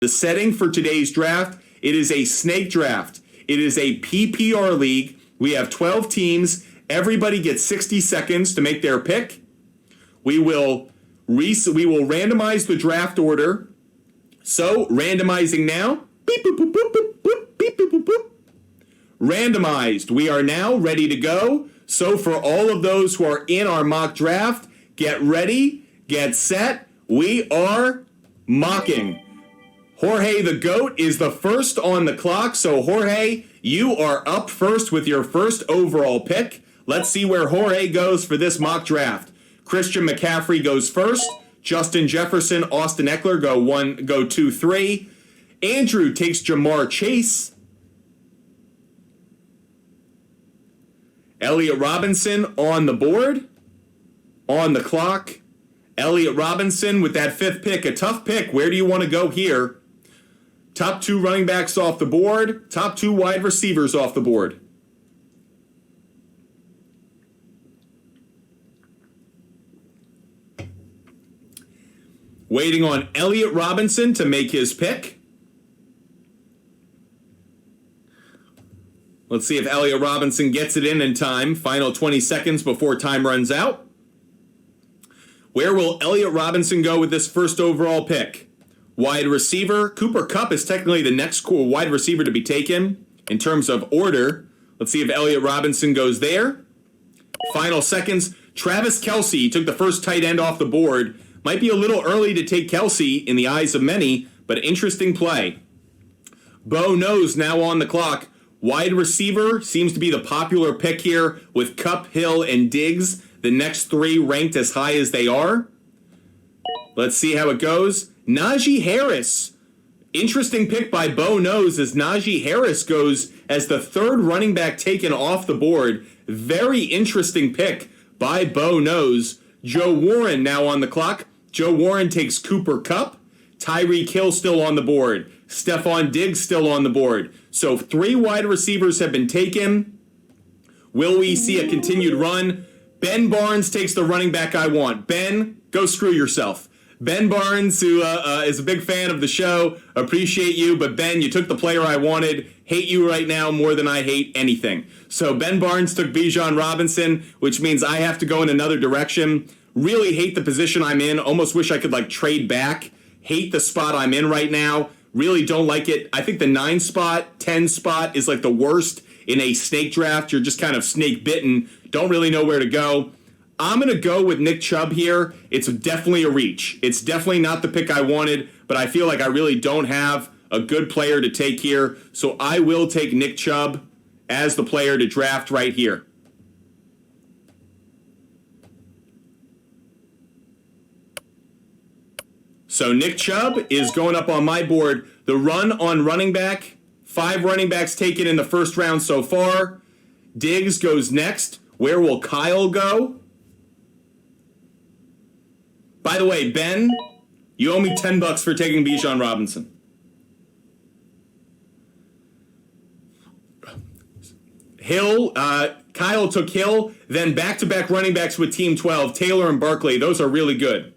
The setting for today's draft, it is a snake draft. It is a PPR league. We have 12 teams. Everybody gets 60 seconds to make their pick. We will randomize the draft order. So, randomizing now. Beep, boop, boop, boop, boop, boop, beep, boop, boop, boop. Randomized. We are now ready to go. So, for all of those who are in our mock draft, get ready, get set. We are mocking. Jorge the GOAT is the first on the clock. So, Jorge, you are up first with your first overall pick. Let's see where Jorge goes for this mock draft. Christian McCaffrey goes first. Justin Jefferson, Austin Eckler go 2, 3. Andrew takes Jamar Chase. Elliott Robinson on the board. On the clock. Elliott Robinson with that 5th pick. A tough pick. Where do you want to go here? Top 2 running backs off the board. Top 2 wide receivers off the board. Waiting on Elliott Robinson to make his pick. Let's see if Elliott Robinson gets it in time. Final 20 seconds before time runs out. Where will Elliott Robinson go with this first overall pick? Wide receiver. Cooper Kupp is technically the next wide receiver to be taken in terms of order. Let's see if Elliott Robinson goes there. Final seconds. Travis Kelce took the first tight end off the board. Might be a little early to take Kelce in the eyes of many, but interesting play. Bo Knows now on the clock. Wide receiver seems to be the popular pick here with Kupp, Hill, and Diggs. The next 3 ranked as high as they are. Let's see how it goes. Najee Harris. Interesting pick by Bo Knows as Najee Harris goes as the 3rd running back taken off the board. Very interesting pick by Bo Knows. Joe Warren now on the clock. Joe Warren takes Cooper Kupp. Tyreek Hill still on the board. Stephon Diggs still on the board. So 3 wide receivers have been taken. Will we see a continued run? Ben Barnes takes the running back I want. Ben, go screw yourself. Ben Barnes, who is a big fan of the show, appreciate you, but Ben, you took the player I wanted. Hate you right now more than I hate anything. So Ben Barnes took Bijan Robinson, which means I have to go in another direction. Really hate the position I'm in. Almost wish I could trade back. Hate the spot I'm in right now. Really don't like it. I think the 9 spot, 10 spot is the worst in a snake draft. You're just kind of snake bitten. Don't really know where to go. I'm going to go with Nick Chubb here. It's definitely a reach. It's definitely not the pick I wanted, but I feel like I really don't have a good player to take here. So I will take Nick Chubb as the player to draft right here. So Nick Chubb is going up on my board. The run on running back, 5 running backs taken in the first round so far. Diggs goes next. Where will Kyle go? By the way, Ben, you owe me $10 for taking Bijan Robinson. Hill, Kyle took Hill, then back-to-back running backs with Team 12, Taylor and Barkley. Those are really good.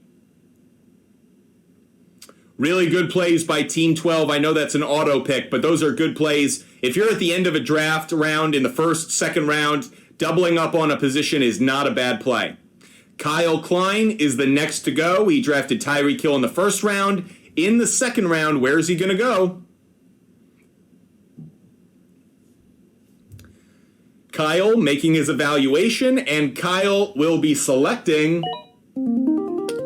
Really good plays by Team 12. I know that's an auto pick, but those are good plays. If you're at the end of a draft round in the first, second round, doubling up on a position is not a bad play. Kyle Klein is the next to go. He drafted Tyreek Hill in the first round. In the second round, where is he going to go? Kyle making his evaluation, and Kyle will be selecting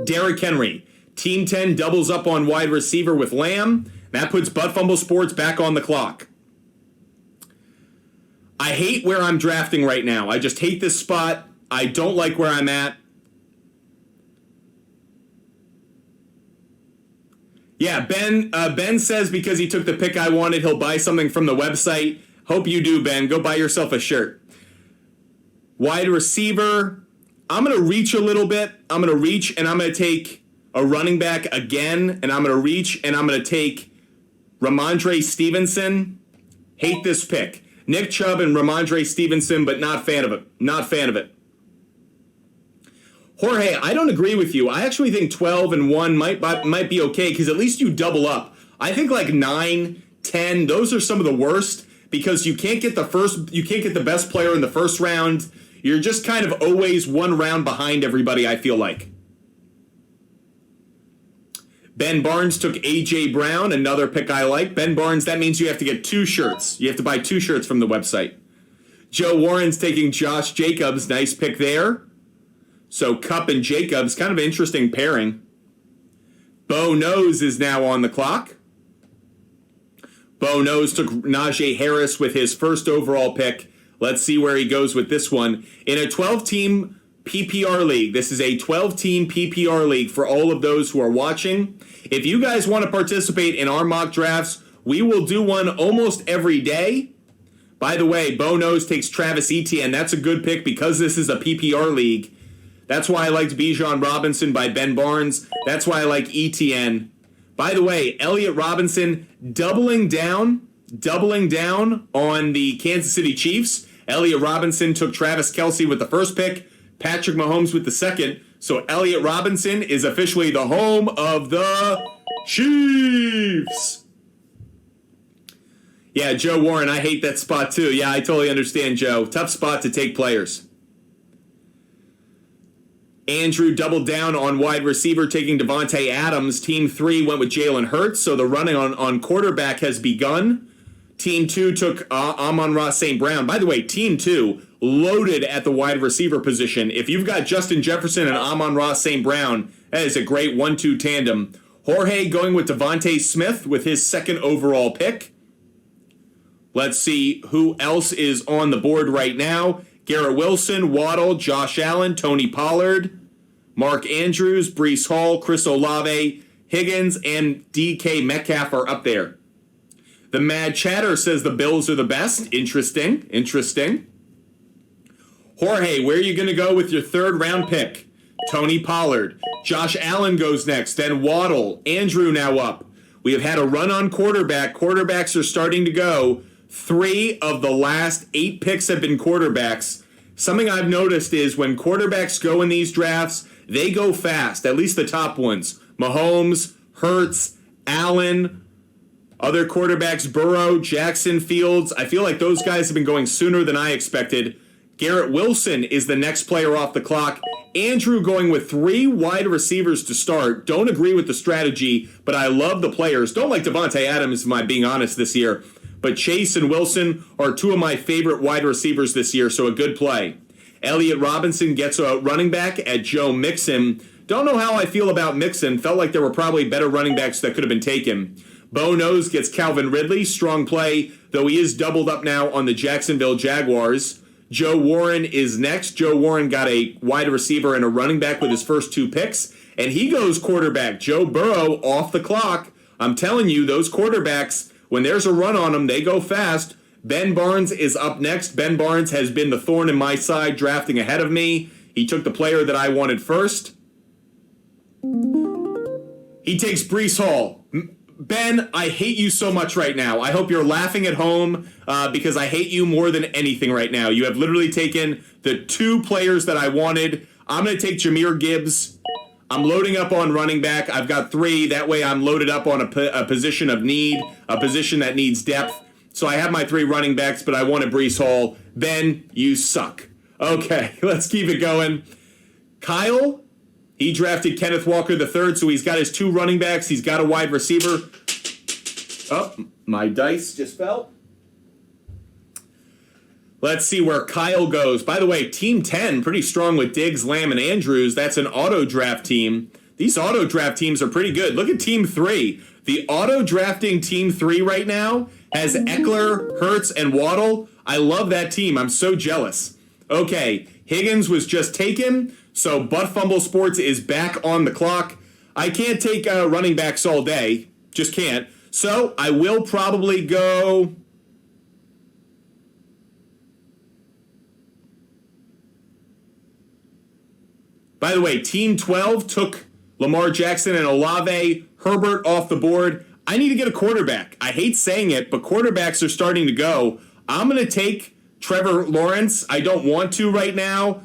Derrick Henry. Team 10 doubles up on wide receiver with Lamb. That puts Fumble Sports back on the clock. I hate where I'm drafting right now. I just hate this spot. I don't like where I'm at. Yeah, Ben says because he took the pick I wanted, he'll buy something from the website. Hope you do, Ben. Go buy yourself a shirt. Wide receiver. I'm going to reach a little bit. I'm going to reach, and I'm going to take a running back again, and I'm going to reach, and I'm going to take Ramondre Stevenson. Hate this pick. Nick Chubb and Ramondre Stevenson, but not fan of it. Not fan of it. Jorge, I don't agree with you. I actually think 12 and 1 might be okay because at least you double up. I think like 9, 10, those are some of the worst because you can't get the best player in the first round. You're just kind of always one round behind everybody, I feel like. Ben Barnes took A.J. Brown, another pick I like. Ben Barnes, that means you have to get 2 shirts. You have to buy 2 shirts from the website. Joe Warren's taking Josh Jacobs, nice pick there. So Kupp and Jacobs, kind of an interesting pairing. Bo Nose is now on the clock. Bo Nose took Najee Harris with his first overall pick. Let's see where he goes with this one. In a 12-team PPR league, this is a 12-team PPR league for all of those who are watching. If you guys want to participate in our mock drafts, we will do one almost every day. By the way, Bo Nose takes Travis Etienne. That's a good pick because this is a PPR league. That's why I liked Bijan Robinson by Ben Barnes. That's why I like Etienne. By the way, Elliott Robinson doubling down on the Kansas City Chiefs. Elliott Robinson took Travis Kelce with the first pick, Patrick Mahomes with the second. So Elliott Robinson is officially the home of the Chiefs. Yeah, Joe Warren, I hate that spot too. Yeah, I totally understand, Joe. Tough spot to take players. Andrew doubled down on wide receiver, taking Devontae Adams. Team 3 went with Jalen Hurts, so the running on quarterback has begun. Team 2 took Amon-Ra St. Brown. By the way, Team 2 loaded at the wide receiver position. If you've got Justin Jefferson and Amon-Ra St. Brown, that is a great 1-2 tandem. Jorge going with Devontae Smith with his second overall pick. Let's see who else is on the board right now. Garrett Wilson, Waddle, Josh Allen, Tony Pollard, Mark Andrews, Breece Hall, Chris Olave, Higgins, and DK Metcalf are up there. The Mad Chatter says the Bills are the best. Interesting. Jorge, where are you going to go with your third round pick? Tony Pollard. Josh Allen goes next, then Waddle. Andrew now up. We have had a run on quarterback. Quarterbacks are starting to go. 3 of the last 8 picks have been quarterbacks. Something I've noticed is when quarterbacks go in these drafts, they go fast, at least the top ones. Mahomes, Hurts, Allen, other quarterbacks, Burrow, Jackson, Fields. I feel like those guys have been going sooner than I expected. Garrett Wilson is the next player off the clock. Andrew going with 3 wide receivers to start. Don't agree with the strategy, but I love the players. Don't like Devontae Adams, if I'm being honest, this year. But Chase and Wilson are 2 of my favorite wide receivers this year, so a good play. Elliott Robinson gets a running back at Joe Mixon. Don't know how I feel about Mixon. Felt like there were probably better running backs that could have been taken. Bo Nose gets Calvin Ridley. Strong play, though he is doubled up now on the Jacksonville Jaguars. Joe Warren is next. Joe Warren got a wide receiver and a running back with his first 2 picks, and he goes quarterback. Joe Burrow off the clock. I'm telling you, those quarterbacks, when there's a run on them, they go fast. Ben Barnes is up next. Ben Barnes has been the thorn in my side, drafting ahead of me. He took the player that I wanted first. He takes Breece Hall. Ben, I hate you so much right now. I hope you're laughing at home because I hate you more than anything right now. You have literally taken the 2 players that I wanted. I'm going to take Jahmyr Gibbs. I'm loading up on running back. I've got 3. That way I'm loaded up on a position of need, a position that needs depth. So I have my 3 running backs, but I wanted Breece Hall. Ben, you suck. Okay, let's keep it going. Kyle, he drafted Kenneth Walker III, so he's got his 2 running backs. He's got a wide receiver. Oh, my dice just fell. Let's see where Kyle goes. By the way, Team 10, pretty strong with Diggs, Lamb, and Andrews. That's an auto-draft team. These auto-draft teams are pretty good. Look at Team 3. The auto-drafting Team 3 right now has Eckler, Hurts, and Waddle. I love that team. I'm so jealous. Okay, Higgins was just taken, so Fumble Sports is back on the clock. I can't take running backs all day. Just can't. So I will probably go... By the way, Team 12 took Lamar Jackson and Olave, Herbert off the board. I need to get a quarterback. I hate saying it, but quarterbacks are starting to go. I'm going to take Trevor Lawrence. I don't want to right now.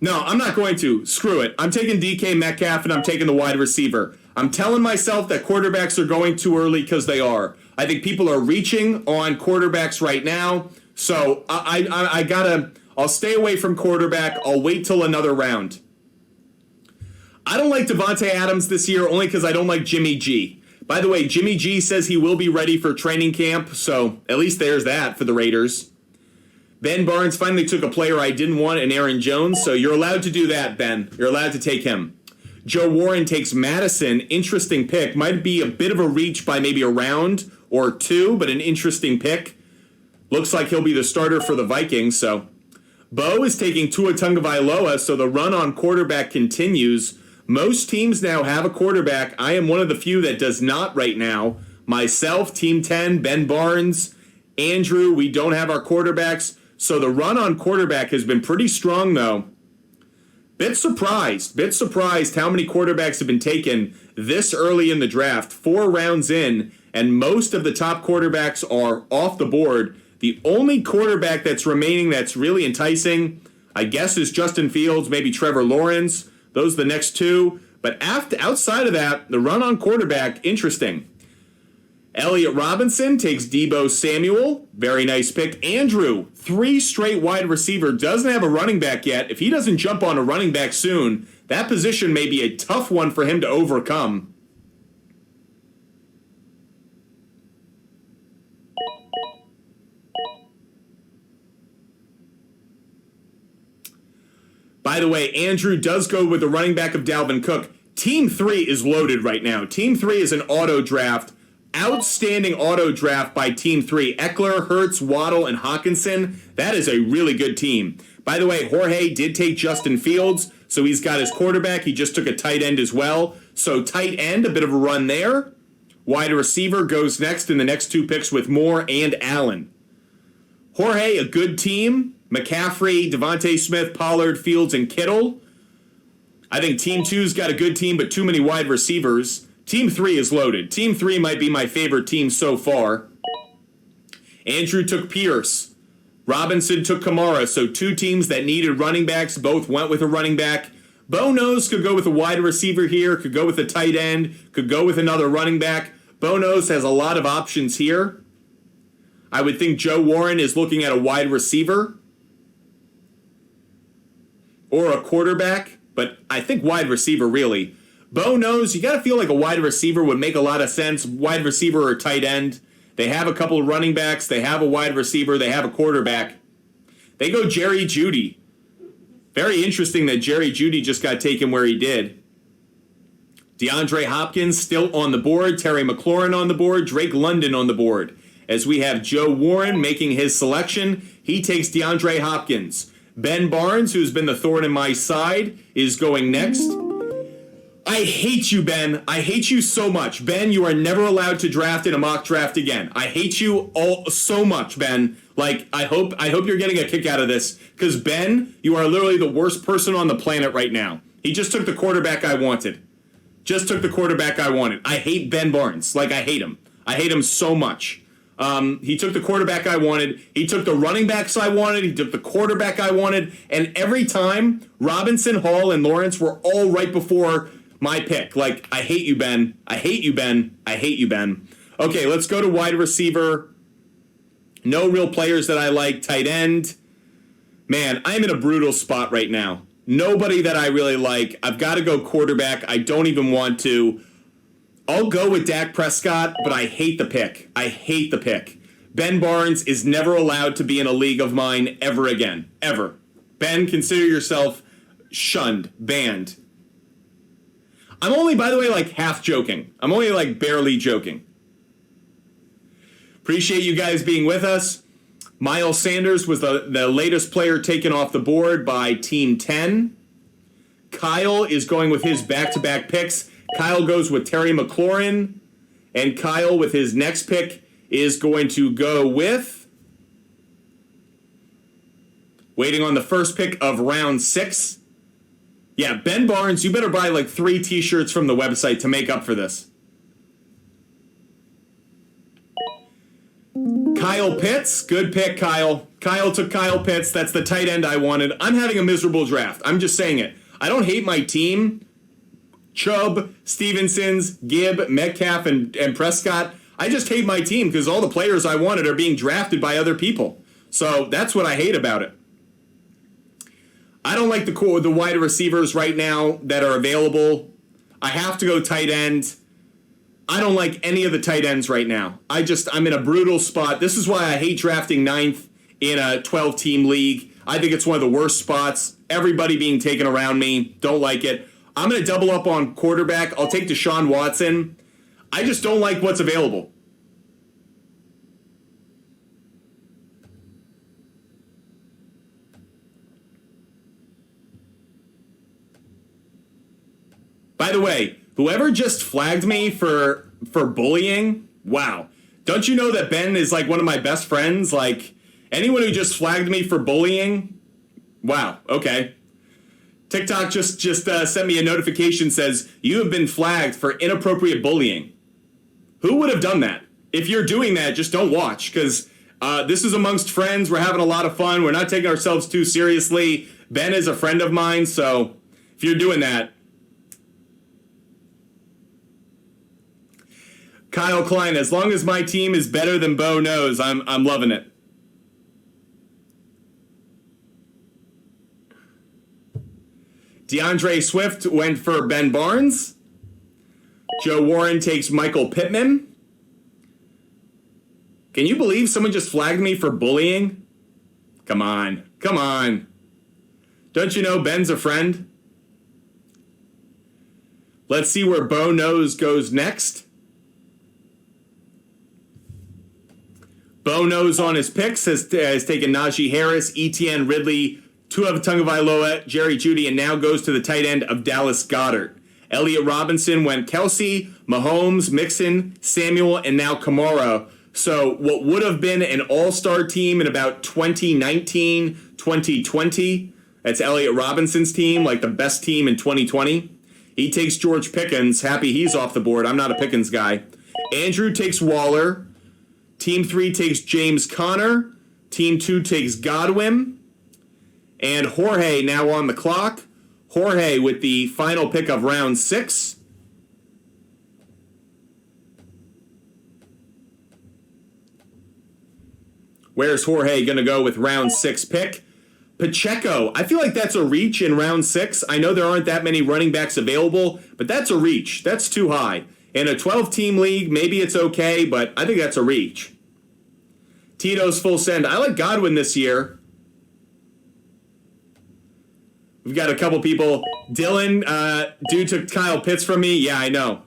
No, I'm not going to. Screw it. I'm taking DK Metcalf, and I'm taking the wide receiver. I'm telling myself that quarterbacks are going too early because they are. I think people are reaching on quarterbacks right now. So I'll stay away from quarterback. I'll wait till another round. I don't like Devontae Adams this year only because I don't like Jimmy G. By the way, Jimmy G says he will be ready for training camp, so at least there's that for the Raiders. Ben Barnes finally took a player I didn't want in Aaron Jones, so you're allowed to do that, Ben. You're allowed to take him. Joe Warren takes Madison. Interesting pick. Might be a bit of a reach by maybe a round or two, but an interesting pick. Looks like he'll be the starter for the Vikings, so. Bo is taking Tua Tagovailoa, so the run on quarterback continues. Most teams now have a quarterback. I am one of the few that does not right now. Myself, Team 10, Ben Barnes, Andrew, we don't have our quarterbacks. So the run on quarterback has been pretty strong, though. Bit surprised how many quarterbacks have been taken this early in the draft, 4 rounds in, and most of the top quarterbacks are off the board. The only quarterback that's remaining that's really enticing, I guess, is Justin Fields, maybe Trevor Lawrence. Those are the next two. But outside of that, the run on quarterback, interesting. Elliott Robinson takes Deebo Samuel. Very nice pick. Andrew, 3 straight wide receiver, doesn't have a running back yet. If he doesn't jump on a running back soon, that position may be a tough one for him to overcome. By the way, Andrew does go with the running back of Dalvin Cook. Team 3 is loaded right now. Team 3 is an auto draft. Outstanding auto draft by Team 3. Eckler, Hurts, Waddle, and Hawkinson. That is a really good team. By the way, Jorge did take Justin Fields, so he's got his quarterback. He just took a tight end as well. So tight end, a bit of a run there. Wide receiver goes next in the next 2 picks with Moore and Allen. Jorge, a good team. McCaffrey, Devontae Smith, Pollard, Fields, and Kittle. I think Team 2's got a good team, but too many wide receivers. Team 3 is loaded. Team 3 might be my favorite team so far. Andrew took Pierce. Robinson took Kamara. So 2 teams that needed running backs both went with a running back. Bo Knows could go with a wide receiver here, could go with a tight end, could go with another running back. Bo Knows has a lot of options here. I would think Joe Warren is looking at a wide receiver or a quarterback, but I think wide receiver really. Bo Knows, you got to feel like a wide receiver would make a lot of sense. Wide receiver or tight end. They have a couple of running backs. They have a wide receiver. They have a quarterback. They go Jerry Jeudy. Very interesting that Jerry Jeudy just got taken where he did. DeAndre Hopkins still on the board. Terry McLaurin on the board. Drake London on the board. As we have Joe Warren making his selection, he takes DeAndre Hopkins. Ben Barnes, who's been the thorn in my side, is going next. I hate you, Ben. I hate you so much. Ben, you are never allowed to draft in a mock draft again. I hate you all so much, Ben. Like, I hope you're getting a kick out of this. Because, Ben, you are literally the worst person on the planet right now. He just took the quarterback I wanted. I hate Ben Barnes. Like, I hate him. I hate him so much. He took the quarterback I wanted. He took the running backs I wanted. He took the quarterback I wanted. And every time, Robinson, Hall, and Lawrence were all right before my pick. Like, I hate you, Ben. I hate you, Ben. I hate you, Ben. Okay, let's go to wide receiver. No real players that I like. Tight end. Man, I'm in a brutal spot right now. Nobody that I really like. I've got to go quarterback. I don't even want to. I'll go with Dak Prescott, but I hate the pick. Ben Barnes is never allowed to be in a league of mine ever again. Ever. Ben, consider yourself shunned, banned. I'm only, by the way, like half joking. I'm only like barely joking. Appreciate you guys being with us. Miles Sanders was the latest player taken off the board by Team 10. Kyle is going with his back-to-back picks. Kyle goes with Terry McLaurin, and Kyle with his next pick is going to go with, waiting on the first pick of round 6. Yeah, Ben Barnes, you better buy like 3 t-shirts from the website to make up for this. Kyle Pitts, good pick, Kyle. Kyle took Kyle Pitts. That's the tight end I wanted. I'm having a miserable draft. I'm just saying it. I don't hate my team. Chubb, Stevenson's, Gibb, Metcalf, and Prescott. I just hate my team because all the players I wanted are being drafted by other people. So that's what I hate about it. I don't like the wide receivers right now that are available. I have to go tight end. I don't like any of the tight ends right now. I'm in a brutal spot. This is why I hate drafting ninth in a 12-team league. I think it's one of the worst spots. Everybody being taken around me. Don't like it. I'm going to double up on quarterback. I'll take Deshaun Watson. I just don't like what's available. By the way, whoever just flagged me for bullying, wow. Don't you know that Ben is like one of my best friends? Like, anyone who just flagged me for bullying, wow, okay. TikTok just sent me a notification, says, you have been flagged for inappropriate bullying. Who would have done that? If you're doing that, just don't watch, because this is amongst friends. We're having a lot of fun. We're not taking ourselves too seriously. Ben is a friend of mine, so if you're doing that, Kyle Klein, as long as my team is better than Bo knows, I'm loving it. DeAndre Swift went for Ben Barnes. Joe Warren takes Michael Pittman. Can you believe someone just flagged me for bullying? Come on. Come on. Don't you know Ben's a friend? Let's see where Bo knows goes next. Bo knows on his picks has taken Najee Harris, Etienne, Ridley, Tua Tagovailoa, Jerry Jeudy, and now goes to the tight end of Dallas Goedert. Elliott Robinson went Kelsey, Mahomes, Mixon, Samuel, and now Kamara. So what would have been an all-star team in about 2019, 2020, that's Elliott Robinson's team, like the best team in 2020. He takes George Pickens. Happy he's off the board. I'm not a Pickens guy. Andrew takes Waller. Team 3 takes James Conner. Team 2 takes Godwin. And Jorge now on the clock. Jorge with the final pick of round 6. Where's Jorge going to go with round 6 pick? Pacheco. I feel like that's a reach in round 6. I know there aren't that many running backs available, but that's a reach. That's too high. In a 12-team league, maybe it's okay, but I think that's a reach. Tito's full send. I like Godwin this year. We've got a couple people. Dylan, dude took Kyle Pitts from me. Yeah, I know.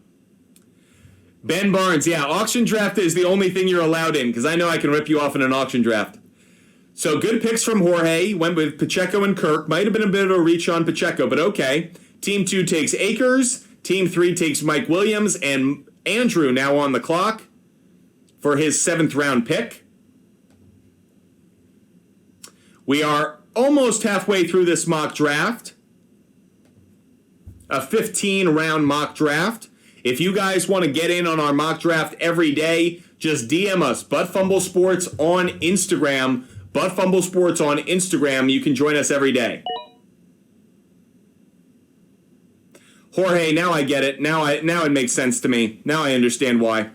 Ben Barnes. Yeah, auction draft is the only thing you're allowed in, because I know I can rip you off in an auction draft. So good picks from Jorge. Went with Pacheco and Kirk. Might have been a bit of a reach on Pacheco, but okay. Team 2 takes Akers. Team 3 takes Mike Williams, and Andrew now on the clock for his 7th round pick. We are almost halfway through this mock draft. A 15-round mock draft. If you guys want to get in on our mock draft every day, just DM us, Fumble Sports on Instagram. Fumble Sports on Instagram. You can join us every day. Jorge, now I get it. Now it makes sense to me. Now I understand why.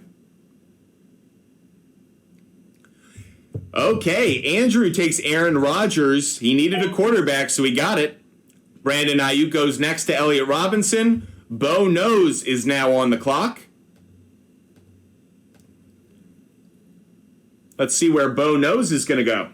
Okay, Andrew takes Aaron Rodgers. He needed a quarterback, so he got it. Brandon Ayuk goes next to Elliott Robinson. Bo Nose is now on the clock. Let's see where Bo Nose is going to go.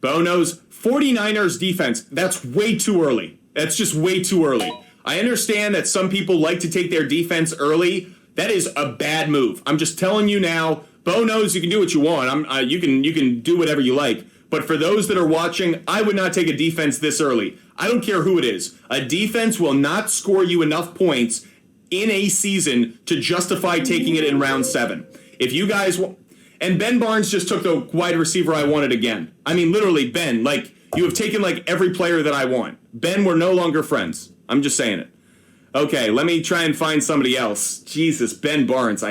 Bo Nose, 49ers defense. That's way too early. That's just way too early. I understand that some people like to take their defense early. That is a bad move. I'm just telling you now. Bo knows you can do what you want. You can do whatever you like. But for those that are watching, I would not take a defense this early. I don't care who it is. A defense will not score you enough points in a season to justify taking it in round 7. If you guys and Ben Barnes just took the wide receiver I wanted again. I mean, literally, Ben, like, you have taken, like, every player that I want. Ben, we're no longer friends. I'm just saying it. Okay, let me try and find somebody else. Jesus, Ben Barnes.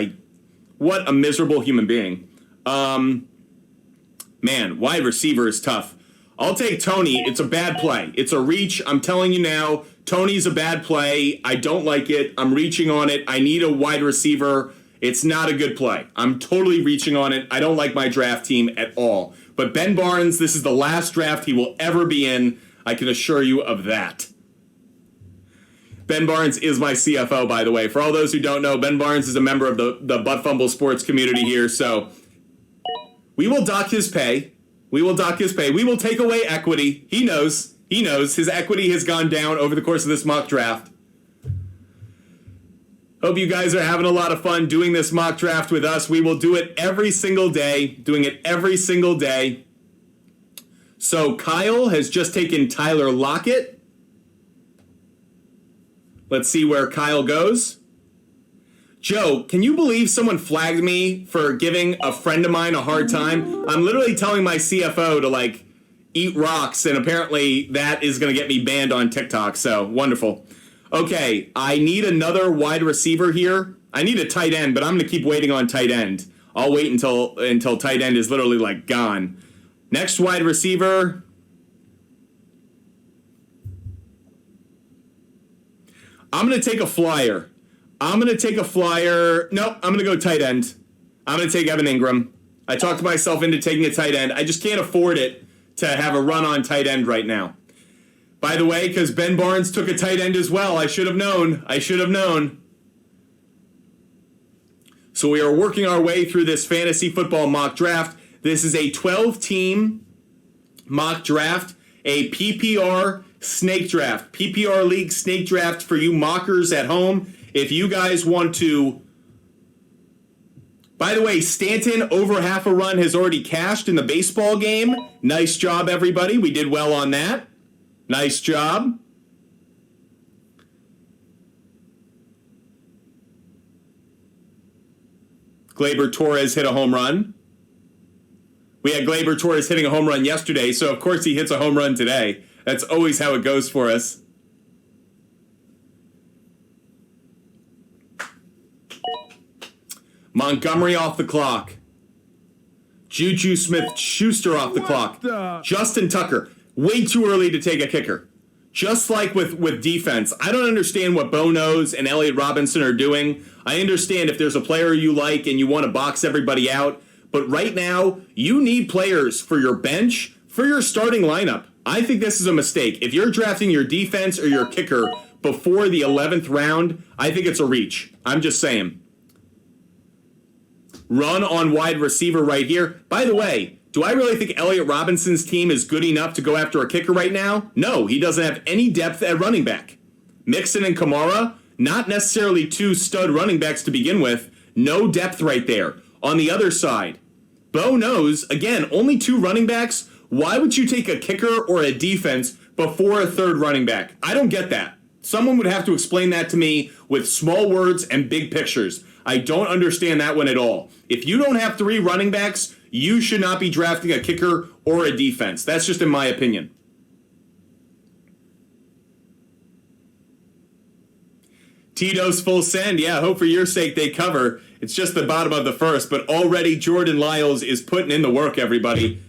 What a miserable human being. Man, wide receiver is tough. I'll take Tony. It's a bad play. It's a reach. I'm telling you now, Tony's a bad play. I don't like it. I'm reaching on it. I need a wide receiver. It's not a good play. I'm totally reaching on it. I don't like my draft team at all. But Ben Barnes, this is the last draft he will ever be in. I can assure you of that. Ben Barnes is my CFO, by the way. For all those who don't know, Ben Barnes is a member of the Fumble Sports community here. So we will dock his pay. We will dock his pay. We will take away equity. He knows. He knows. His equity has gone down over the course of this mock draft. Hope you guys are having a lot of fun doing this mock draft with us. We will do it every single day. Doing it every single day. So Kyle has just taken Tyler Lockett. Let's see where Kyle goes. Joe, can you believe someone flagged me for giving a friend of mine a hard time? I'm literally telling my CFO to, eat rocks, and apparently that is going to get me banned on TikTok, so wonderful. Okay, I need another wide receiver here. I need a tight end, but I'm going to keep waiting on tight end. I'll wait until tight end is literally, gone. Next wide receiver. I'm going to take a flyer. Nope, I'm going to go tight end. I'm going to take Evan Ingram. I talked myself into taking a tight end. I just can't afford it to have a run on tight end right now. By the way, because Ben Barnes took a tight end as well. I should have known. So we are working our way through this fantasy football mock draft. This is a 12-team mock draft, a PPR snake draft. PPR League snake draft for you mockers at home. If you guys want to... By the way, Stanton, over half a run, has already cashed in the baseball game. Nice job, everybody. We did well on that. Nice job. Gleyber Torres hit a home run. We had Gleyber Torres hitting a home run yesterday, so of course he hits a home run today. That's always how it goes for us. Montgomery off the clock. Juju Smith-Schuster off the clock. Justin Tucker. Way too early to take a kicker. Just like with defense. I don't understand what Bo Knows and Elliott Robinson are doing. I understand if there's a player you like and you want to box everybody out. But right now, you need players for your bench, for your starting lineup. I think this is a mistake. If you're drafting your defense or your kicker before the 11th round, I think it's a reach. I'm just saying. Run on wide receiver right here. By the way, do I really think Elliott Robinson's team is good enough to go after a kicker right now? No, he doesn't have any depth at running back. Mixon and Kamara, not necessarily two stud running backs to begin with. No depth right there. On the other side, Bo Knows, again, only two running backs. Why would you take a kicker or a defense before a third running back? I don't get that. Someone would have to explain that to me with small words and big pictures. I don't understand that one at all. If you don't have three running backs, you should not be drafting a kicker or a defense. That's just in my opinion. Tito's full send. Yeah, hope for your sake they cover. It's just the bottom of the first, but already Jordan Lyles is putting in the work, everybody.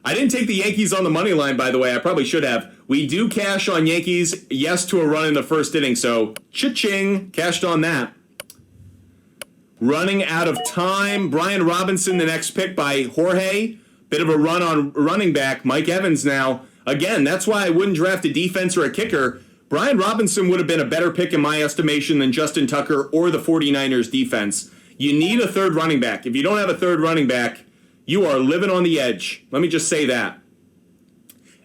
I didn't take the Yankees on the money line, by the way. I probably should have. We do cash on Yankees, yes to a run in the first inning, so cha-ching, cashed on that. Running out of time. Brian Robinson, the next pick by Jorge. Bit of a run on running back. Mike Evans now. Again, that's why I wouldn't draft a defense or a kicker. Brian Robinson would have been a better pick in my estimation than Justin Tucker or the 49ers defense. You need a third running back. If you don't have a third running back, you are living on the edge. Let me just say that.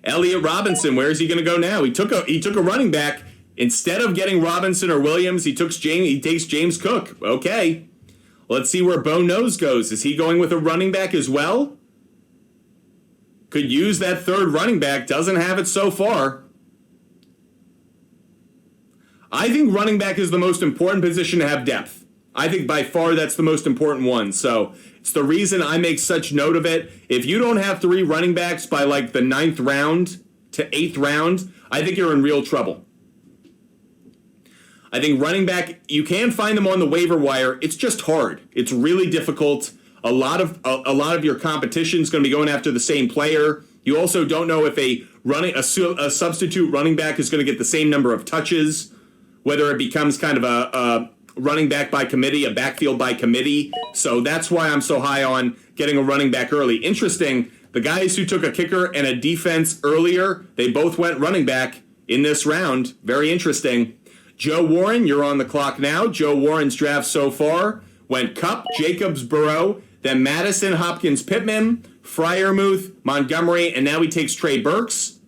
Elliott Robinson, where is he going to go now? He took a running back. Instead of getting Robinson or Williams, he takes James Cook. Okay. Let's see where Bo Knows goes. Is he going with a running back as well? Could use that third running back. Doesn't have it so far. I think running back is the most important position to have depth. I think by far that's the most important one. So it's the reason I make such note of it. If you don't have three running backs by the 9th round to 8th round, I think you're in real trouble. I think running back, you can find them on the waiver wire. It's just hard. It's really difficult. A lot of your competition is going to be going after the same player. You also don't know if a substitute running back is going to get the same number of touches, whether it becomes kind of a running back by committee, a backfield by committee. So that's why I'm so high on getting a running back early. Interesting, the guys who took a kicker and a defense earlier, they both went running back in this round. Very interesting. Joe Warren, you're on the clock now. Joe Warren's draft so far went Kupp, Jacobs, Burrow, then Madison, Hopkins, Pittman, Freiermuth, Montgomery, and now he takes Trey Burks.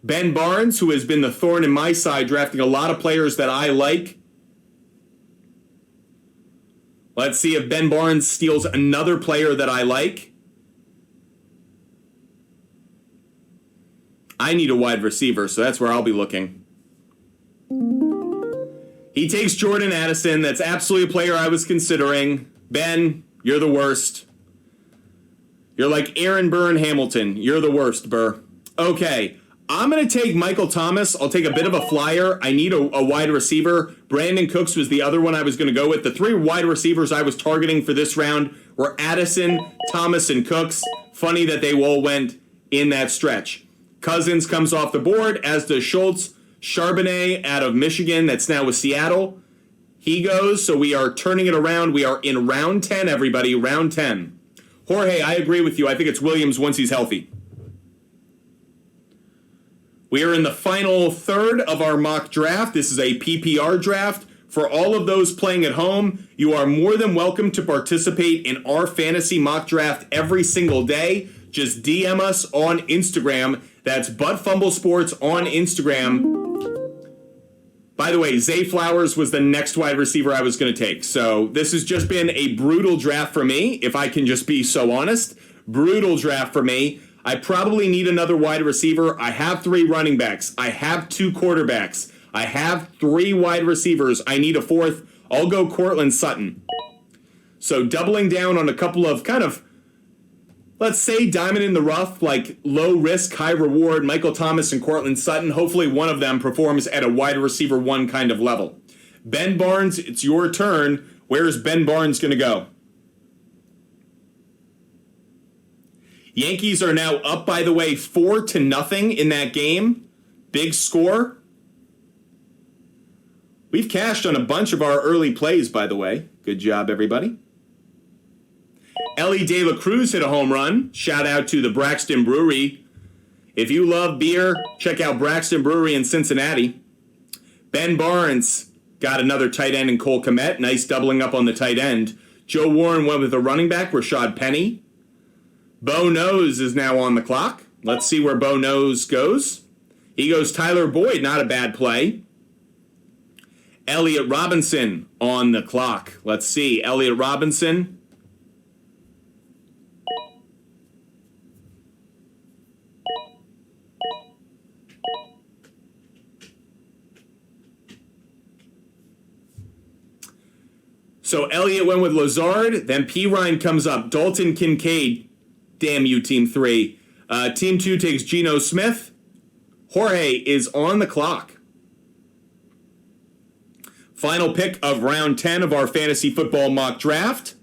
Ben Barnes, who has been the thorn in my side, drafting a lot of players that I like. Let's see if Ben Barnes steals another player that I like. I need a wide receiver, so that's where I'll be looking. He takes Jordan Addison. That's absolutely a player I was considering. Ben, you're the worst. You're like Aaron Burr and Hamilton. You're the worst, Burr. Okay, I'm going to take Michael Thomas. I'll take a bit of a flyer. I need a wide receiver. Brandon Cooks was the other one I was going to go with. The three wide receivers I was targeting for this round were Addison, Thomas, and Cooks. Funny that they all went in that stretch. Cousins comes off the board, as does Schultz. Charbonnet out of Michigan, that's now with Seattle. He goes, so we are turning it around. We are in round 10, everybody, round 10. Jorge, I agree with you. I think it's Williams once he's healthy. We are in the final third of our mock draft. This is a PPR draft. For all of those playing at home, you are more than welcome to participate in our fantasy mock draft every single day. Just DM us on Instagram. That's Fumble Sports on Instagram. By the way, Zay Flowers was the next wide receiver I was going to take. So this has just been a brutal draft for me, if I can just be so honest. Brutal draft for me. I probably need another wide receiver. I have 3 running backs. I have 2 quarterbacks. I have 3 wide receivers. I need a 4th. I'll go Cortland Sutton. So doubling down on a couple of kind of, let's say, diamond in the rough, like low risk, high reward, Michael Thomas and Cortland Sutton. Hopefully one of them performs at a wide receiver 1 kind of level. Ben Barnes, it's your turn. Where's Ben Barnes going to go? Yankees are now up, by the way, 4-0 in that game. Big score. We've cashed on a bunch of our early plays, by the way. Good job, everybody. Ellie De La Cruz hit a home run. Shout out to the Braxton Brewery. If you love beer, check out Braxton Brewery in Cincinnati. Ben Barnes got another tight end in Cole Kmet. Nice doubling up on the tight end. Joe Warren went with a running back, Rashad Penny. Bo Nose is now on the clock. Let's see where Bo Nose goes. He goes Tyler Boyd, not a bad play. Elliott Robinson on the clock. Let's see, Elliott Robinson. So Elliott went with Lazard, then Pirine comes up. Dalton Kincaid, damn you, Team 3. Team 2 takes Geno Smith. Jorge is on the clock. Final pick of round 10 of our fantasy football mock draft.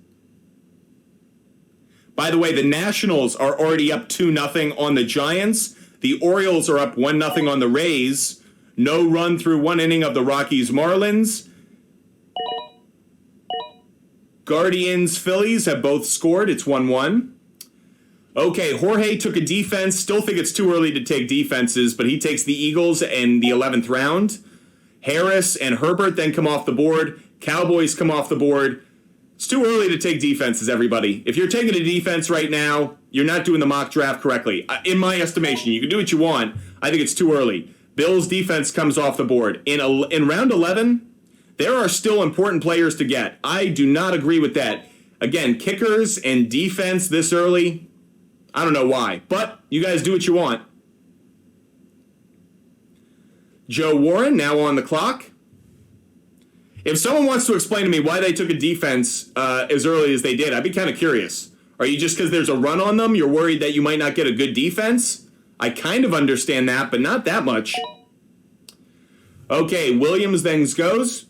By the way, the Nationals are already up 2-0 on the Giants. The Orioles are up 1-0 on the Rays. No run through 1 inning of the Rockies Marlins. Guardians Phillies have both scored. It's 1-1. Okay, Jorge took a defense. Still think it's too early to take defenses, but he takes the Eagles in the 11th round. Harris and Herbert then come off the board. Cowboys come off the board. It's too early to take defenses, everybody. If you're taking a defense right now, you're not doing the mock draft correctly. In my estimation, you can do what you want. I think it's too early. Bills defense comes off the board. In round 11, there are still important players to get. I do not agree with that. Again, kickers and defense this early, I don't know why. But you guys do what you want. Joe Warren now on the clock. If someone wants to explain to me why they took a defense as early as they did, I'd be kind of curious. Are you just because there's a run on them, you're worried that you might not get a good defense? I kind of understand that, but not that much. Okay, Williams then goes.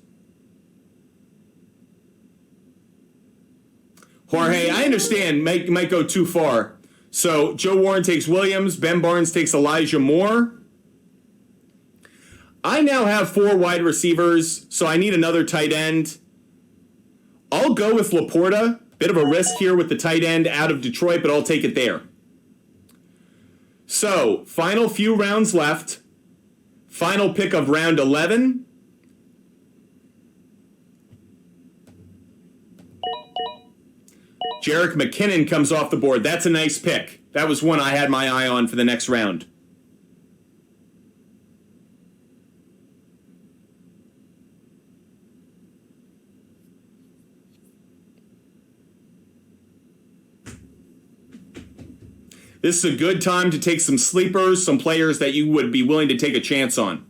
Jorge, I understand, might go too far. So Joe Warren takes Williams. Ben Barnes takes Elijah Moore. I now have 4 wide receivers, so I need another tight end. I'll go with Laporta. Bit of a risk here with the tight end out of Detroit, but I'll take it there. So, final few rounds left. Final pick of round 11. Jerick McKinnon comes off the board. That's a nice pick. That was one I had my eye on for the next round. This is a good time to take some sleepers, some players that you would be willing to take a chance on.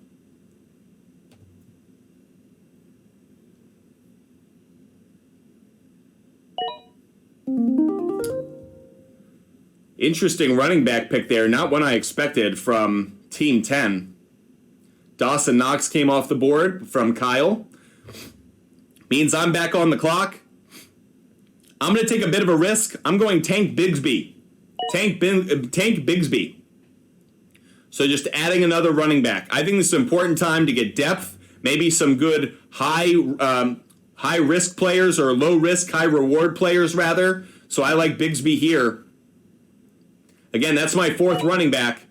Interesting running back pick there. Not one I expected from Team 10. Dawson Knox came off the board from Kyle. Means I'm back on the clock. I'm going to take a bit of a risk. I'm going Tank Bigsby. Tank Bigsby. So just adding another running back. I think this is an important time to get depth. Maybe some good high risk players or low risk, high reward players rather. So I like Bigsby here. Again, that's my 4th running back.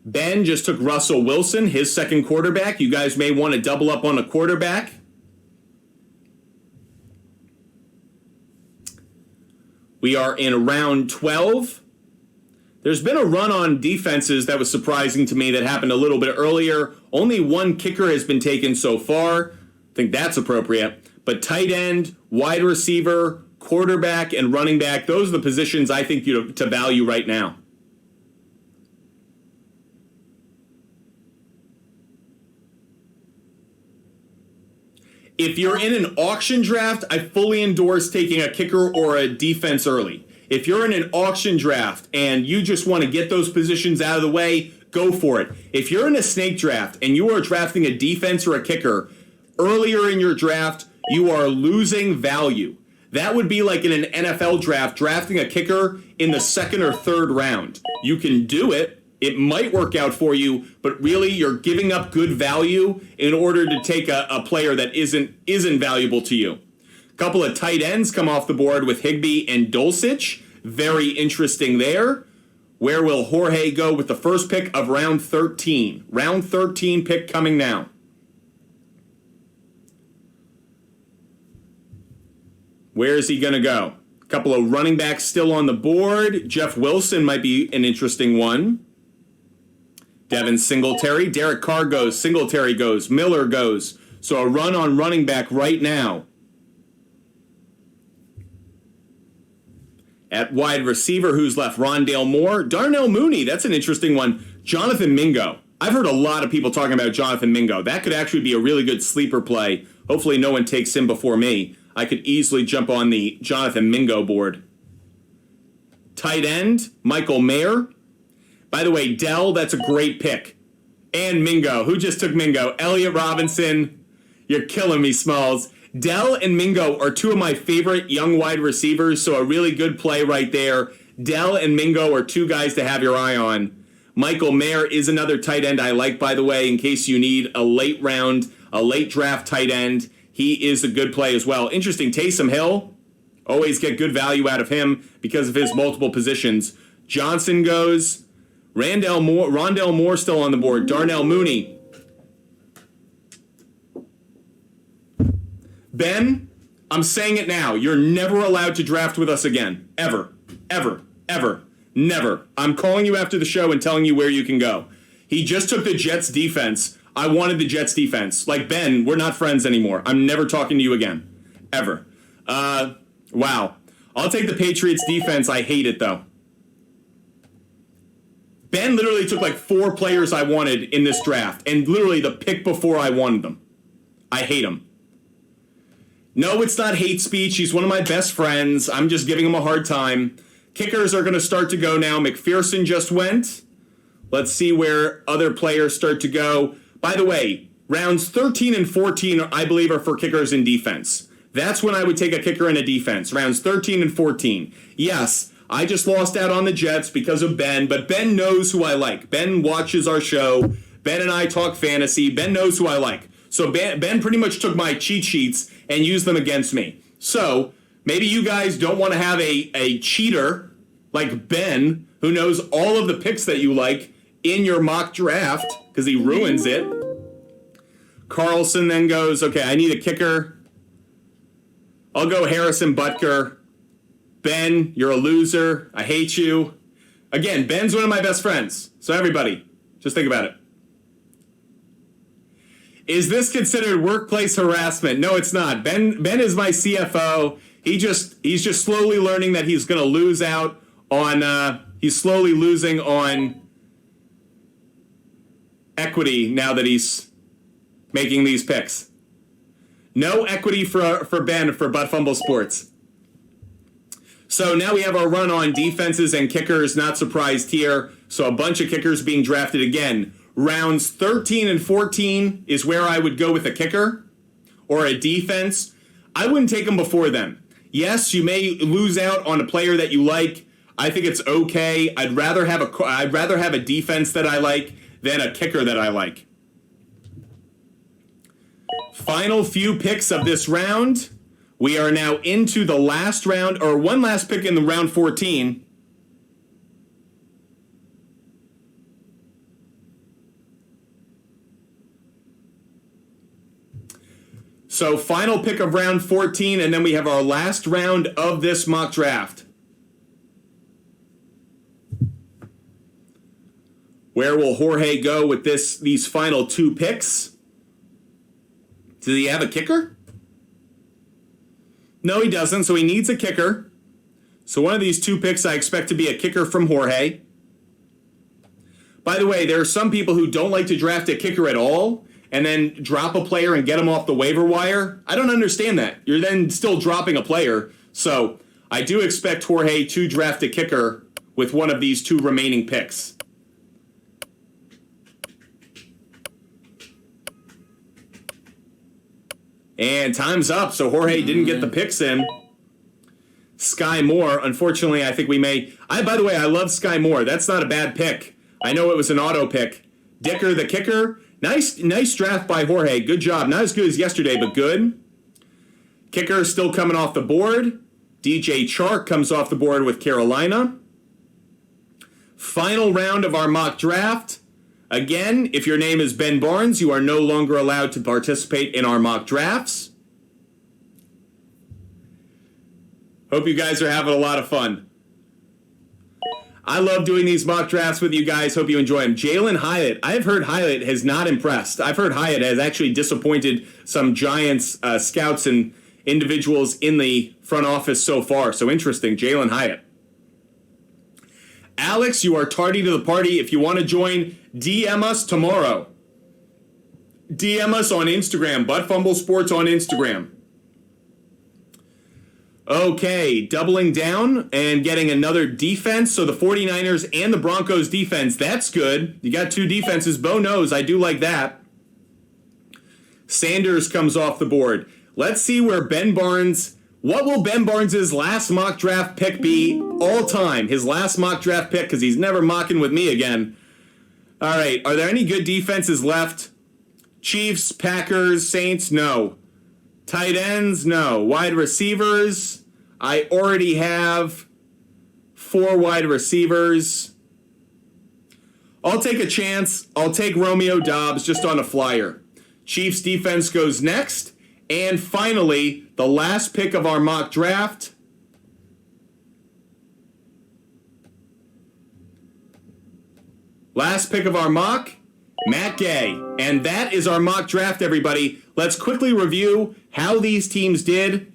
Ben just took Russell Wilson, his second quarterback. You guys may want to double up on a quarterback. We are in round 12. There's been a run on defenses that was surprising to me that happened a little bit earlier. Only 1 kicker has been taken so far. I think that's appropriate. But tight end, wide receiver, quarterback, and running back, those are the positions I think you to value right now. If you're in an auction draft, I fully endorse taking a kicker or a defense early. If you're in an auction draft and you just want to get those positions out of the way, go for it. If you're in a snake draft and you are drafting a defense or a kicker, earlier in your draft, you are losing value. That would be like in an NFL draft, drafting a kicker in the 2nd or 3rd round. You can do it. It might work out for you, but really you're giving up good value in order to take a player that isn't valuable to you. A couple of tight ends come off the board with Higbee and Dulcich. Very interesting there. Where will Jorge go with the first pick of round 13? Round 13 pick coming now. Where is he going to go? A couple of running backs still on the board. Jeff Wilson might be an interesting one. Devin Singletary. Derek Carr goes. Singletary goes. Miller goes. So a run on running back right now. At wide receiver, who's left? Rondale Moore. Darnell Mooney. That's an interesting one. Jonathan Mingo. I've heard a lot of people talking about Jonathan Mingo. That could actually be a really good sleeper play. Hopefully no one takes him before me. I could easily jump on the Jonathan Mingo board. Tight end, Michael Mayer. By the way, Dell, that's a great pick. And Mingo. Who just took Mingo? Elliott Robinson. You're killing me, Smalls. Dell and Mingo are 2 of my favorite young wide receivers, so a really good play right there. Dell and Mingo are 2 guys to have your eye on. Michael Mayer is another tight end I like, by the way, in case you need a late draft tight end. He is a good play as well. Interesting, Taysom Hill. Always get good value out of him because of his multiple positions. Johnson goes. Rondale Moore still on the board. Darnell Mooney. Ben, I'm saying it now. You're never allowed to draft with us again. Ever. Ever. Ever. Never. I'm calling you after the show and telling you where you can go. He just took the Jets defense. I wanted the Jets defense. Like, Ben, we're not friends anymore. I'm never talking to you again. Ever. Wow. I'll take the Patriots defense. I hate it, though. Ben literally took like 4 players I wanted in this draft, and literally the pick before I wanted them. I hate him. No, it's not hate speech. He's one of my best friends. I'm just giving him a hard time. Kickers are going to start to go now. McPherson just went. Let's see where other players start to go. By the way, rounds 13 and 14, I believe, are for kickers in defense. That's when I would take a kicker in a defense, rounds 13 and 14. Yes, I just lost out on the Jets because of Ben, but Ben knows who I like. Ben watches our show. Ben and I talk fantasy. Ben knows who I like. So Ben pretty much took my cheat sheets and used them against me. So maybe you guys don't want to have a cheater like Ben who knows all of the picks that you like in your mock draft because he ruins it. Carlson then goes, okay, I need a kicker. I'll go Harrison Butker. Ben, you're a loser. I hate you. Again, Ben's one of my best friends. So everybody, just think about it. Is this considered workplace harassment? No, it's not. Ben is my CFO. He's just slowly learning that he's going to lose out on. He's slowly losing on equity now that he's making these picks. No equity for Ben for Fumble Sports. So now we have our run on defenses and kickers. Not surprised here. So a bunch of kickers being drafted again. Rounds 13 and 14 is where I would go with a kicker or a defense. I wouldn't take them before then. Yes, you may lose out on a player that you like. I think it's okay. I'd rather have a defense that I like than a kicker that I like. Final few picks of this round. We are now into the last round, or one last pick in the round 14. So final pick of round 14, and then we have our last round of this mock draft. Where will Jorge go with these final two picks? Does he have a kicker? No, he doesn't, so he needs a kicker. So one of these two picks I expect to be a kicker from Jorge. By the way, there are some people who don't like to draft a kicker at all and then drop a player and get him off the waiver wire. I don't understand that. You're then still dropping a player. So I do expect Jorge to draft a kicker with one of these two remaining picks. And time's up, so Jorge didn't get the picks in. Sky Moore, unfortunately, I think we may... by the way, I love Sky Moore. That's not a bad pick. I know it was an auto pick. Dicker the kicker. Nice draft by Jorge. Good job. Not as good as yesterday, but good. Kicker still coming off the board. DJ Chark comes off the board with Carolina. Final round of our mock draft. Again, if your name is Ben Barnes, you are no longer allowed to participate in our mock drafts. Hope you guys are having a lot of fun. I love doing these mock drafts with you guys. Hope you enjoy them. Jalen Hyatt. I've heard Hyatt has not impressed. I've heard Hyatt has actually disappointed some Giants scouts and individuals in the front office so far. So interesting. Jalen Hyatt. Alex, you are tardy to the party. If you want to join, DM us tomorrow. DM us on Instagram. Fumble Sports on Instagram. Okay, doubling down and getting another defense. So the 49ers and the Broncos defense, that's good. You got two defenses. Bo knows, I do like that. Sanders comes off the board. Let's see where Ben Barnes... What will Ben Barnes' last mock draft pick be all time? His last mock draft pick, because he's never mocking with me again. All right, are there any good defenses left? Chiefs, Packers, Saints? No. Tight ends? No. Wide receivers? I already have 4 wide receivers. I'll take a chance. I'll take Romeo Doubs just on a flyer. Chiefs defense goes next. And finally, the last pick of our mock draft. Last pick of our mock, Matt Gay. And that is our mock draft, everybody. Let's quickly review how these teams did.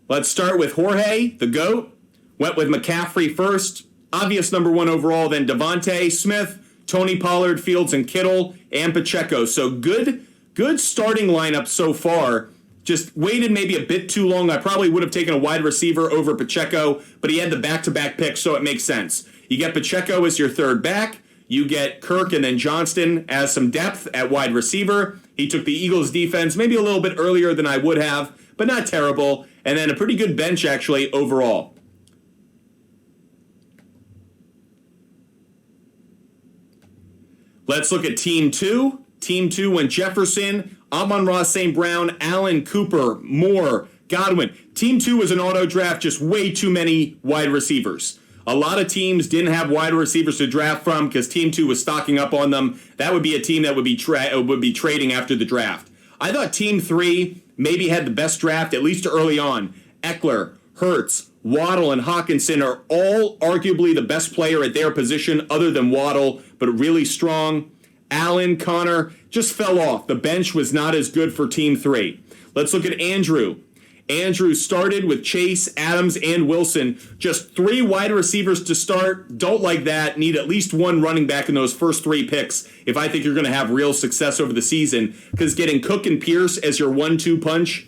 Let's start with Jorge, the GOAT. Went with McCaffrey first. Obvious number 1 overall, then Devontae Smith, Tony Pollard, Fields, and Kittle, and Pacheco. So good starting lineup so far. Just waited maybe a bit too long. I probably would have taken a wide receiver over Pacheco, but he had the back-to-back pick, so it makes sense. You get Pacheco as your third back. You get Kirk and then Johnston as some depth at wide receiver. He took the Eagles defense maybe a little bit earlier than I would have, but not terrible. And then a pretty good bench, actually, overall. Let's look at Team 2. Team 2 went Jefferson, Amon-Ra St. Brown, Allen, Cooper, Moore, Godwin. Team 2 was an auto draft, just way too many wide receivers. A lot of teams didn't have wide receivers to draft from because Team 2 was stocking up on them. That would be a team that would be trading after the draft. I thought Team 3 maybe had the best draft, at least early on. Eckler, Hurts, Waddle, and Hawkinson are all arguably the best player at their position other than Waddle, but really strong. Allen, Connor just fell off. The bench was not as good for Team 3. Let's look at Andrew. Andrew started with Chase, Adams, and Wilson. Just 3 wide receivers to start. Don't like that. Need at least 1 running back in those first 3 picks if I think you're going to have real success over the season. Because getting Cook and Pierce as your 1-2 punch,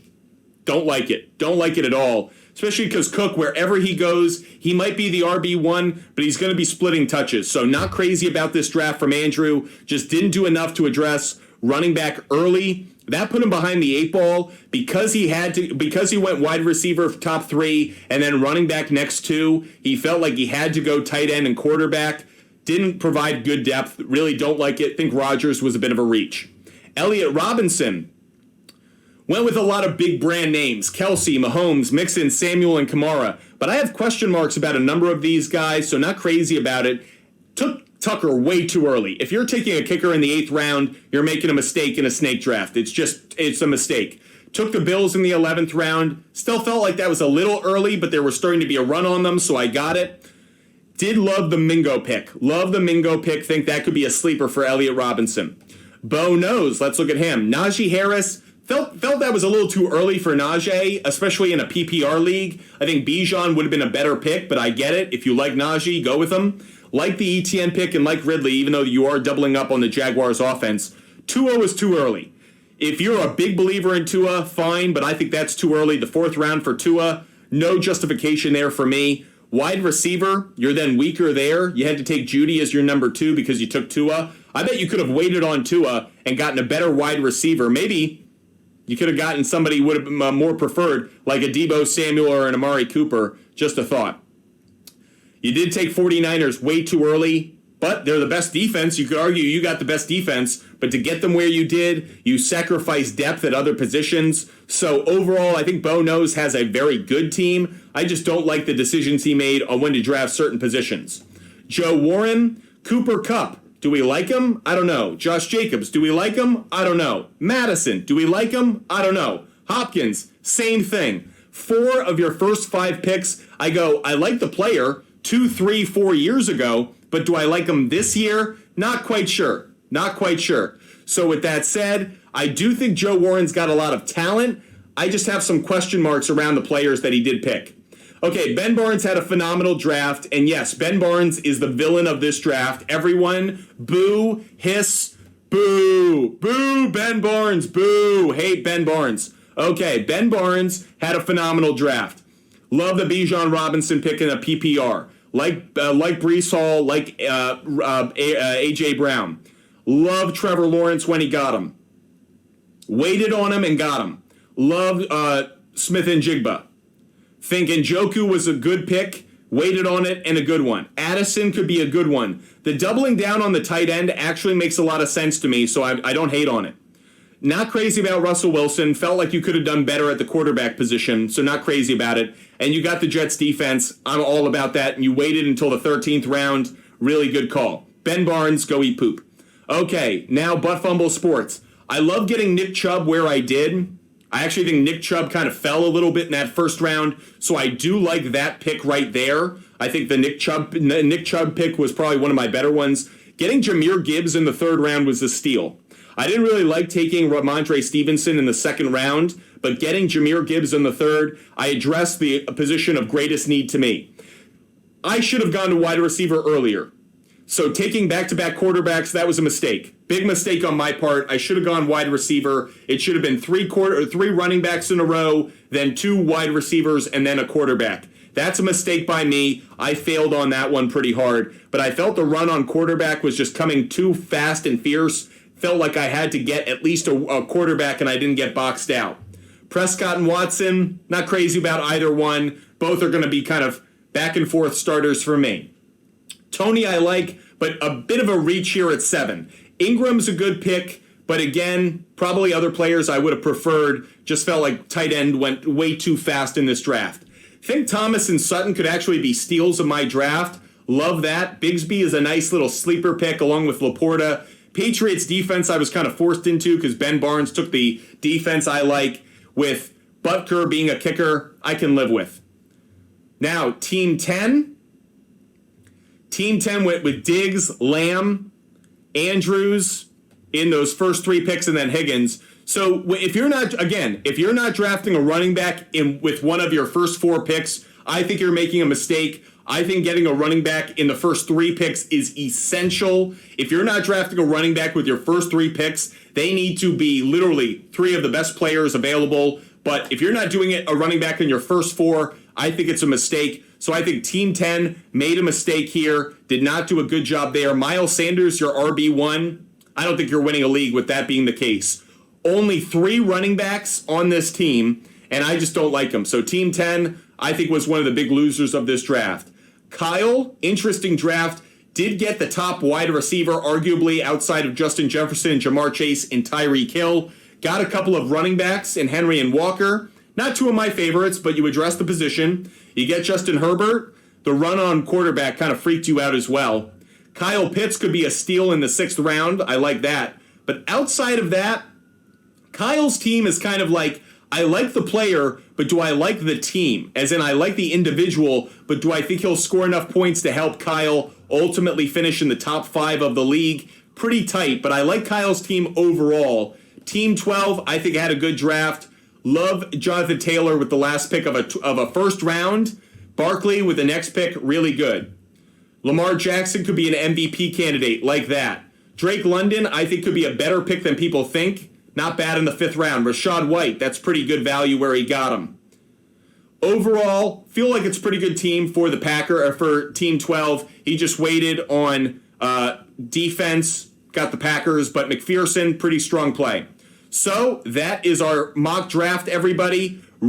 don't like it. Don't like it at all. Especially because Cook, wherever he goes, he might be the RB1, but he's going to be splitting touches. So not crazy about this draft from Andrew. Just didn't do enough to address running back early. That put him behind the 8 ball because he went wide receiver top 3 and then running back next 2. He felt like he had to go tight end and quarterback. Didn't provide good depth. Really don't like it. Think Rodgers was a bit of a reach. Elliott Robinson went with a lot of big brand names. Kelsey, Mahomes, Mixon, Samuel, and Kamara. But I have question marks about a number of these guys, so not crazy about it. Took Tucker way too early. If you're taking a kicker in the 8th round, you're making a mistake in a snake draft. It's a mistake. Took the Bills in the 11th round. Still felt like that was a little early, but there was starting to be a run on them, so I got it. Did love the Mingo pick. Love the Mingo pick. Think that could be a sleeper for Elliott Robinson. Bo knows. Let's look at him. Najee Harris. Felt that was a little too early for Najee, especially in a PPR league. I think Bijan would have been a better pick, but I get it. If you like Najee, go with him. Like the ETN pick and like Ridley, even though you are doubling up on the Jaguars offense, Tua was too early. If you're a big believer in Tua, fine, but I think that's too early. The 4th round for Tua, no justification there for me. Wide receiver, you're then weaker there. You had to take Judy as your number 2 because you took Tua. I bet you could have waited on Tua and gotten a better wide receiver. Maybe you could have gotten somebody who would have been more preferred, like a Deebo Samuel or an Amari Cooper. Just a thought. You did take 49ers way too early, but they're the best defense. You could argue you got the best defense, but to get them where you did, you sacrificed depth at other positions. So overall, I think Bo Knows has a very good team. I just don't like the decisions he made on when to draft certain positions. Joe Warren, Cooper Kupp. Do we like him? I don't know. Josh Jacobs, do we like him? I don't know. Madison, do we like him? I don't know. Hopkins, same thing. 4 of your first 5 picks, I like the player 2, 3, 4 years ago, but do I like him this year? Not quite sure. Not quite sure. So with that said, I do think Joe Warren's got a lot of talent. I just have some question marks around the players that he did pick. Okay, Ben Barnes had a phenomenal draft, and yes, Ben Barnes is the villain of this draft. Everyone, boo, hiss, boo, boo, Ben Barnes, boo, hate Ben Barnes. Okay, Ben Barnes had a phenomenal draft. Love the Bijan Robinson pick in a PPR. Like Breece Hall, like A.J. Brown. Love Trevor Lawrence when he got him. Waited on him and got him. Loved Smith and Jigba. Think Njoku was a good pick, waited on it, and a good one. Addison could be a good one. The doubling down on the tight end actually makes a lot of sense to me, so I don't hate on it. Not crazy about Russell Wilson. Felt like you could have done better at the quarterback position, so not crazy about it. And you got the Jets defense. I'm all about that. And you waited until the 13th round. Really good call. Ben Barnes, go eat poop. Okay, now Fumble Sports. I love getting Nick Chubb where I did. I actually think Nick Chubb kind of fell a little bit in that first round, so I do like that pick right there. I think the Nick Chubb pick was probably one of my better ones. Getting Jahmyr Gibbs in the 3rd round was a steal. I didn't really like taking Ramondre Stevenson in the 2nd round, but getting Jahmyr Gibbs in the 3rd, I addressed the position of greatest need to me. I should have gone to wide receiver earlier. So taking back-to-back quarterbacks, that was a mistake. Big mistake on my part. I should have gone wide receiver. It should have been 3 running backs in a row, then 2 wide receivers, and then a quarterback. That's a mistake by me. I failed on that one pretty hard. But I felt the run on quarterback was just coming too fast and fierce. Felt like I had to get at least a quarterback, and I didn't get boxed out. Prescott and Watson, not crazy about either one. Both are going to be kind of back-and-forth starters for me. Tony I like, but a bit of a reach here at 7. Ingram's a good pick, but again, probably other players I would have preferred. Just felt like tight end went way too fast in this draft. Think Thomas and Sutton could actually be steals of my draft. Love that. Bigsby is a nice little sleeper pick along with Laporta. Patriots defense I was kind of forced into because Ben Barnes took the defense I like. With Butker being a kicker, I can live with. Now, Team 10. Team 10 went with Diggs, Lamb, Andrews in those first 3 picks, and then Higgins. So if you're not drafting a running back with one of your first 4 picks, I think you're making a mistake. I think getting a running back in the first 3 picks is essential. If you're not drafting a running back with your first 3 picks, they need to be literally 3 of the best players available. But if you're not doing it a running back in your first 4, I think it's a mistake. So I think Team 10 made a mistake here, did not do a good job there. Miles Sanders, your RB1. I don't think you're winning a league with that being the case. Only 3 running backs on this team, and I just don't like them. So Team 10, I think, was one of the big losers of this draft. Kyle, interesting draft, did get the top wide receiver, arguably outside of Justin Jefferson, Jamar Chase, and Tyreek Hill. Got a couple of running backs in Henry and Walker. Not 2 of my favorites, but you address the position. You get Justin Herbert. The run on quarterback kind of freaked you out as well. Kyle Pitts could be a steal in the 6th round. I like that. But outside of that, Kyle's team is kind of like, I like the player, but do I like the team? As in, I like the individual, but do I think he'll score enough points to help Kyle ultimately finish in the top 5 of the league? Pretty tight, but I like Kyle's team overall. Team 12, I think, had a good draft. Love Jonathan Taylor with the last pick of a first round. Barkley with the next pick, really good. Lamar Jackson could be an MVP candidate, like that. Drake London, I think, could be a better pick than people think. Not bad in the 5th round. Rashad White, that's pretty good value where he got him. Overall, feel like it's a pretty good team for for Team 12. He just waited on defense, got the Packers, but McPherson, pretty strong play. So that is our mock draft, everybody.